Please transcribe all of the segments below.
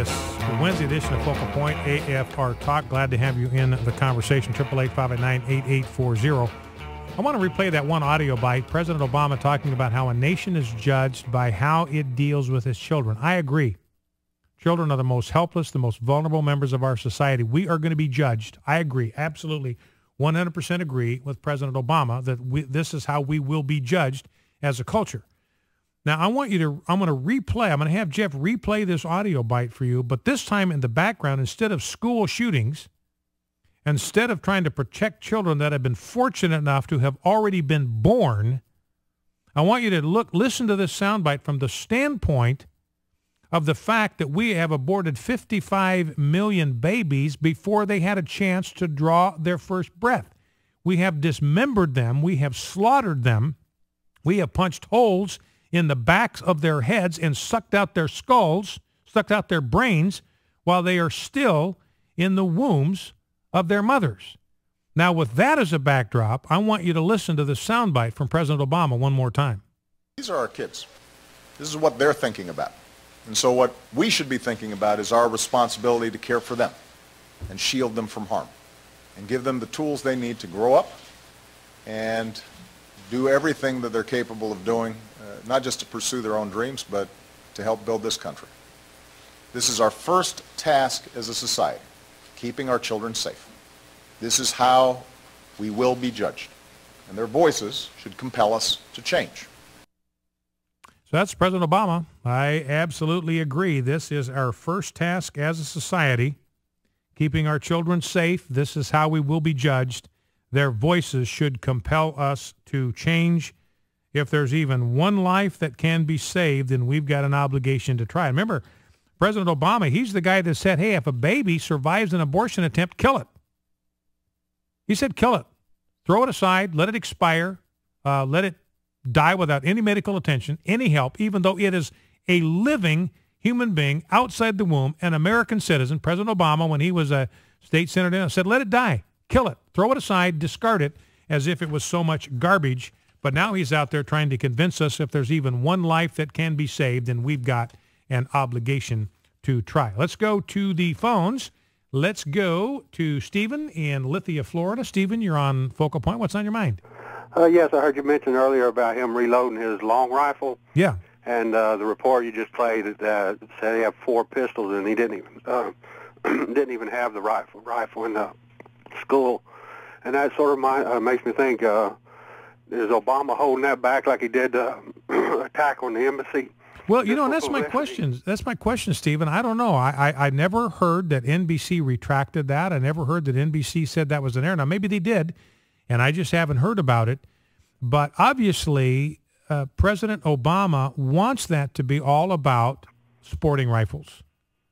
this Wednesday edition of Focal Point AFR Talk. Glad to have you in the conversation. 888-589-8840. I want to replay that one audio bite. President Obama talking about how a nation is judged by how it deals with its children. I agree. Children are the most helpless, the most vulnerable members of our society. We are going to be judged. I agree. Absolutely. 100% agree with President Obama that this is how we will be judged as a culture. Now, I'm going to replay. I'm going to have Jeff replay this audio bite for you, but this time in the background, instead of school shootings, instead of trying to protect children that have been fortunate enough to have already been born, I want you to listen to this soundbite from the standpoint of the fact that we have aborted 55 million babies before they had a chance to draw their first breath. We have dismembered them. We have slaughtered them. We have punched holes in the backs of their heads and sucked out their skulls, sucked out their brains while they are still in the wombs of their mothers. Now, with that as a backdrop, I want you to listen to the soundbite from President Obama one more time. These are our kids. This is what they're thinking about. And so what we should be thinking about is our responsibility to care for them and shield them from harm and give them the tools they need to grow up and do everything that they're capable of doing, not just to pursue their own dreams, but to help build this country. This is our first task as a society, keeping our children safe. This is how we will be judged, and their voices should compel us to change. So that's President Obama. I absolutely agree. This is our first task as a society, keeping our children safe. This is how we will be judged. Their voices should compel us to change. If there's even one life that can be saved, then we've got an obligation to try. Remember, President Obama, he's the guy that said, hey, if a baby survives an abortion attempt, kill it. He said, kill it. Throw it aside. Let it expire. Let it die without any medical attention, any help, even though it is a living human being outside the womb, an American citizen. President Obama, when he was a state senator, said, let it die. Kill it. Throw it aside. Discard it as if it was so much garbage. But now he's out there trying to convince us if there's even one life that can be saved, then we've got an obligation to try. Let's go to the phones. Let's go to Stephen in Lithia, Florida. Stephen, you're on Focal Point. What's on your mind? Yes, I heard you mention earlier about him reloading his long rifle. Yeah. And the report you just played said he had 4 pistols, and he didn't even have the rifle in the school. And that sort of makes me think, is Obama holding that back like he did the attack on the embassy? Well, you know, and that's my question. That's my question, Stephen. I don't know. I never heard that NBC retracted that. I never heard that NBC said that was an error. Now, maybe they did, and I just haven't heard about it. But obviously, President Obama wants that to be all about sporting rifles.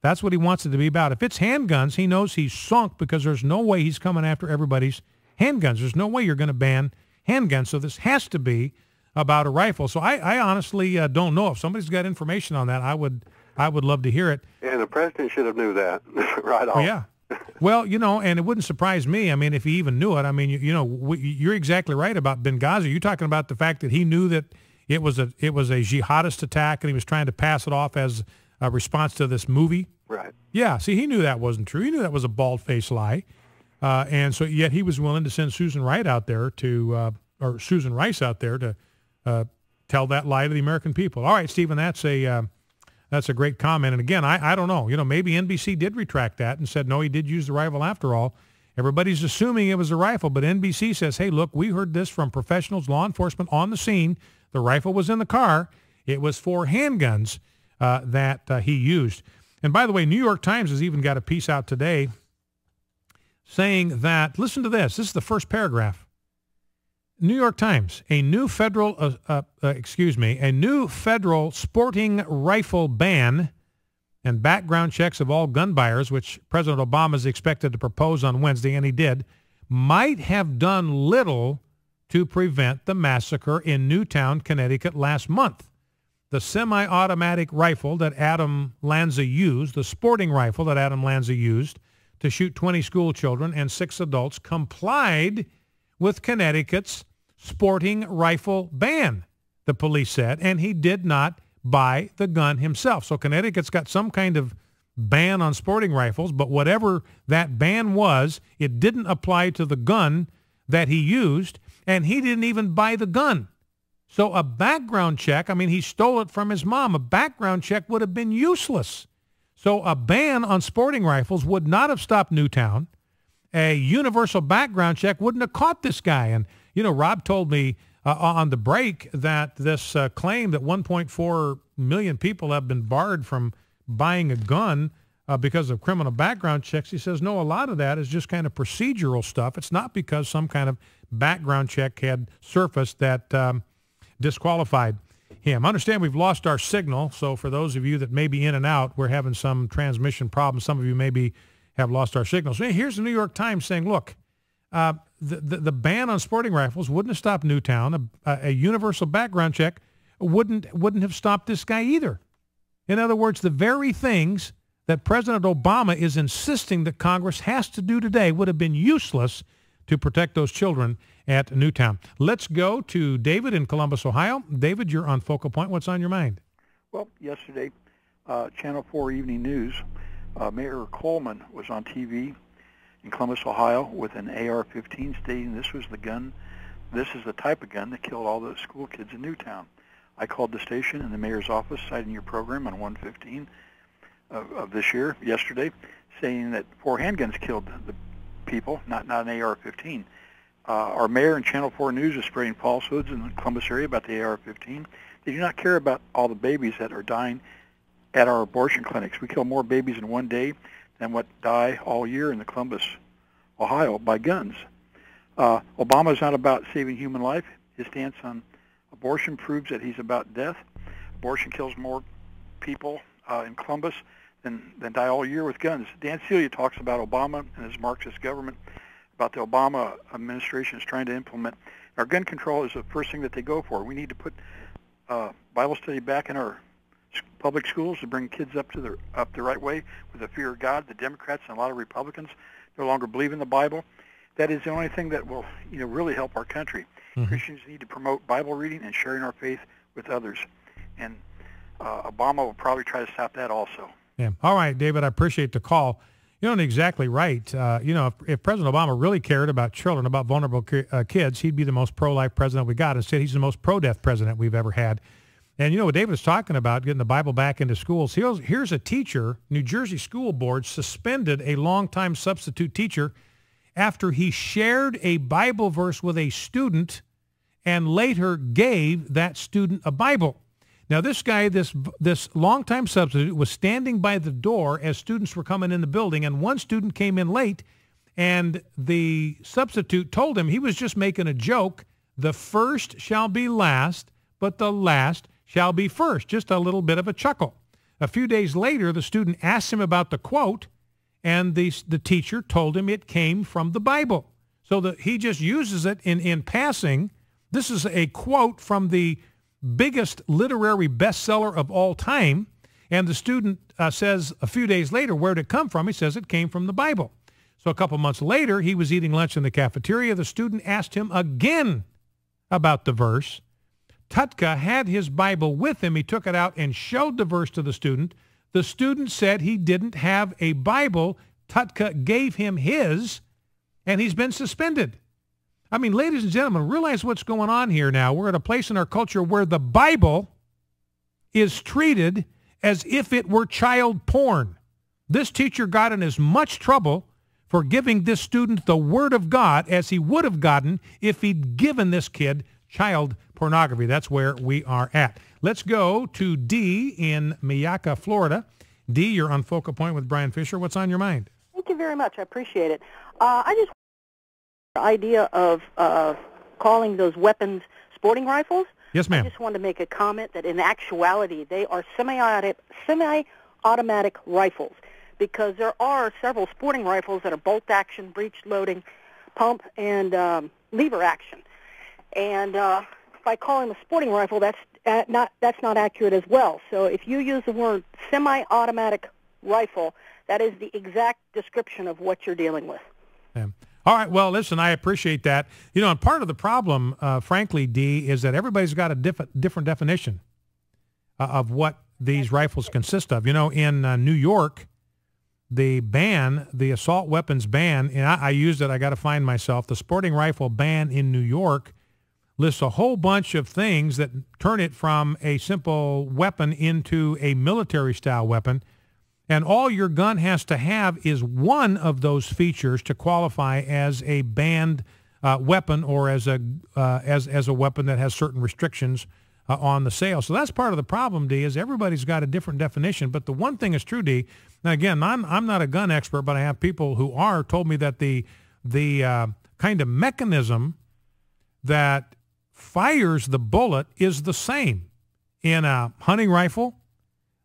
That's what he wants it to be about. If it's handguns, he knows he's sunk because there's no way he's coming after everybody's handguns. There's no way you're going to ban handguns. So this has to be about a rifle. So I honestly don't know. If somebody's got information on that, I would love to hear it. And the president should have knew that right off. Yeah. Well, you know, and it wouldn't surprise me. I mean, if he even knew it. I mean, you're exactly right about Benghazi. You're talking about the fact that he knew that it was a jihadist attack and he was trying to pass it off as a response to this movie. Right. Yeah. See, he knew that wasn't true. He knew that was a bald-faced lie. And so yet he was willing to send Susan Rice out there to tell that lie to the American people. All right, Stephen, that's a great comment. And again, I don't know. You know, maybe NBC did retract that and said, no, he did use the rifle after all. Everybody's assuming it was a rifle, but NBC says, hey, look, we heard this from professionals, law enforcement on the scene. The rifle was in the car. It was for handguns that he used. And by the way, New York Times has even got a piece out today saying that, listen to this. This is the first paragraph. New York Times, a new federal sporting rifle ban and background checks of all gun buyers, which President Obama is expected to propose on Wednesday, and he did, might have done little to prevent the massacre in Newtown, Connecticut last month. The semi-automatic rifle that Adam Lanza used, the sporting rifle that Adam Lanza used to shoot 20 school children and 6 adults, complied with Connecticut's sporting rifle ban, the police said, and he did not buy the gun himself. So Connecticut's got some kind of ban on sporting rifles, but whatever that ban was, it didn't apply to the gun that he used, and he didn't even buy the gun. So a background check, I mean, he stole it from his mom. A background check would have been useless. So a ban on sporting rifles would not have stopped Newtown. A universal background check wouldn't have caught this guy. And, you know, Rob told me on the break that this claim that 1.4 million people have been barred from buying a gun because of criminal background checks, he says, no, a lot of that is just kind of procedural stuff. It's not because some kind of background check had surfaced that disqualified him. Understand we've lost our signal, so for those of you that may be in and out, we're having some transmission problems. Some of you maybe have lost our signal. So here's the New York Times saying, look, the ban on sporting rifles wouldn't have stopped Newtown. A universal background check wouldn't have stopped this guy either. In other words, the very things that President Obama is insisting that Congress has to do today would have been useless to protect those children at Newtown. Let's go to David in Columbus, Ohio. David, you're on Focal Point. What's on your mind? Well, yesterday, Channel 4 Evening News, Mayor Coleman was on TV in Columbus, Ohio, with an AR-15 stating this was the gun, this is the type of gun that killed all the school kids in Newtown. I called the station in the mayor's office, citing your program on 115 of this year, yesterday, saying that 4 handguns killed the people, not an AR-15. Our mayor and Channel 4 News is spreading falsehoods in the Columbus area about the AR-15. They do not care about all the babies that are dying at our abortion clinics. We kill more babies in one day than what die all year in the Columbus, Ohio, by guns. Obama is not about saving human life. His stance on abortion proves that he's about death. Abortion kills more people in Columbus than die all year with guns. Dan Celia talks about Obama and his Marxist government, about the Obama administration is trying to implement. Our gun control is the first thing that they go for. We need to put Bible study back in our public schools to bring kids up the right way with the fear of God. The Democrats and a lot of Republicans no longer believe in the Bible. That is the only thing that will really help our country. Mm-hmm. Christians need to promote Bible reading and sharing our faith with others. And Obama will probably try to stop that also. Yeah. All right, David, I appreciate the call. You're not exactly right. If President Obama really cared about children, about vulnerable kids, he'd be the most pro-life president we got. Instead, he's the most pro-death president we've ever had. And you know what David was talking about, getting the Bible back into schools. Here's a teacher, New Jersey School Board suspended a longtime substitute teacher after he shared a Bible verse with a student and later gave that student a Bible. Now, this guy, this longtime substitute, was standing by the door as students were coming in the building, and one student came in late, and the substitute told him he was just making a joke. The first shall be last, but the last shall be first. Just a little bit of a chuckle. A few days later, the student asked him about the quote, and the teacher told him it came from the Bible. So he just uses it in passing. This is a quote from the biggest literary bestseller of all time, and the student says a few days later, where did it come from? He says it came from the Bible. So a couple months later, he was eating lunch in the cafeteria. The student asked him again about the verse. Tutka had his Bible with him. He took it out and showed the verse to the student. The student said he didn't have a Bible. Tutka gave him his, and he's been suspended. I mean, ladies and gentlemen, realize what's going on here now. We're at a place in our culture where the Bible is treated as if it were child porn. This teacher got in as much trouble for giving this student the Word of God as he would have gotten if he'd given this kid child pornography. That's where we are at. Let's go to D in Miyaka, Florida. D, you're on Focal Point with Brian Fisher. What's on your mind? Thank you very much. I appreciate it. I just the idea of calling those weapons sporting rifles. Yes, ma'am. I just wanted to make a comment that in actuality they are semi-automatic rifles, because there are several sporting rifles that are bolt action, breech loading, pump, and lever action. And by calling a sporting rifle, that's not accurate as well. So if you use the word semi-automatic rifle, that is the exact description of what you're dealing with. Yeah. All right. Well, listen, I appreciate that. You know, and part of the problem, frankly, D, is that everybody's got a different definition of what these rifles consist of. You know, in New York, the ban, the assault weapons ban, and I used it, I got to find myself, the sporting rifle ban in New York lists a whole bunch of things that turn it from a simple weapon into a military-style weapon. And all your gun has to have is one of those features to qualify as a banned weapon or as a weapon that has certain restrictions on the sale. So that's part of the problem, D, is everybody's got a different definition. But the one thing is true, D, now again, I'm not a gun expert, but I have people who are told me that the kind of mechanism that fires the bullet is the same in a hunting rifle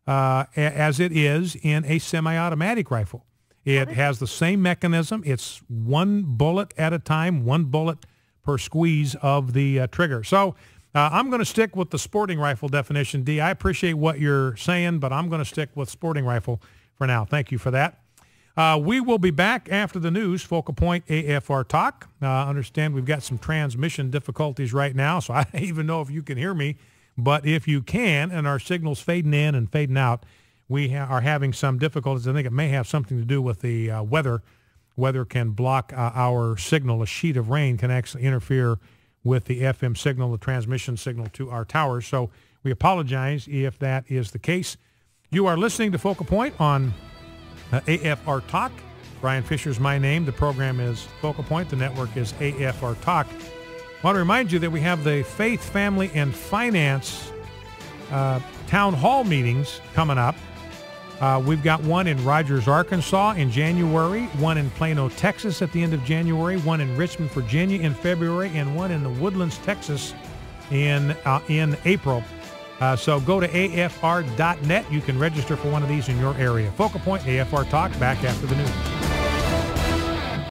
as it is in a semi-automatic rifle. It has the same mechanism. It's one bullet at a time, one bullet per squeeze of the trigger. So I'm going to stick with the sporting rifle definition, D. I appreciate what you're saying, but I'm going to stick with sporting rifle for now. Thank you for that. We will be back after the news, Focal Point AFR Talk. Understand we've got some transmission difficulties right now, so I don't even know if you can hear me. But if you can, and our signal's fading in and fading out, we are having some difficulties. I think it may have something to do with the weather. Weather can block our signal. A sheet of rain can actually interfere with the FM signal, the transmission signal to our towers. So we apologize if that is the case. You are listening to Focal Point on AFR Talk. Brian Fisher's my name. The program is Focal Point. The network is AFR Talk. I want to remind you that we have the Faith, Family, and Finance town hall meetings coming up. We've got one in Rogers, Arkansas in January, one in Plano, Texas at the end of January, one in Richmond, Virginia in February, and one in the Woodlands, Texas in April. So go to afr.net. You can register for one of these in your area. Focal Point, AFR Talk, back after the news.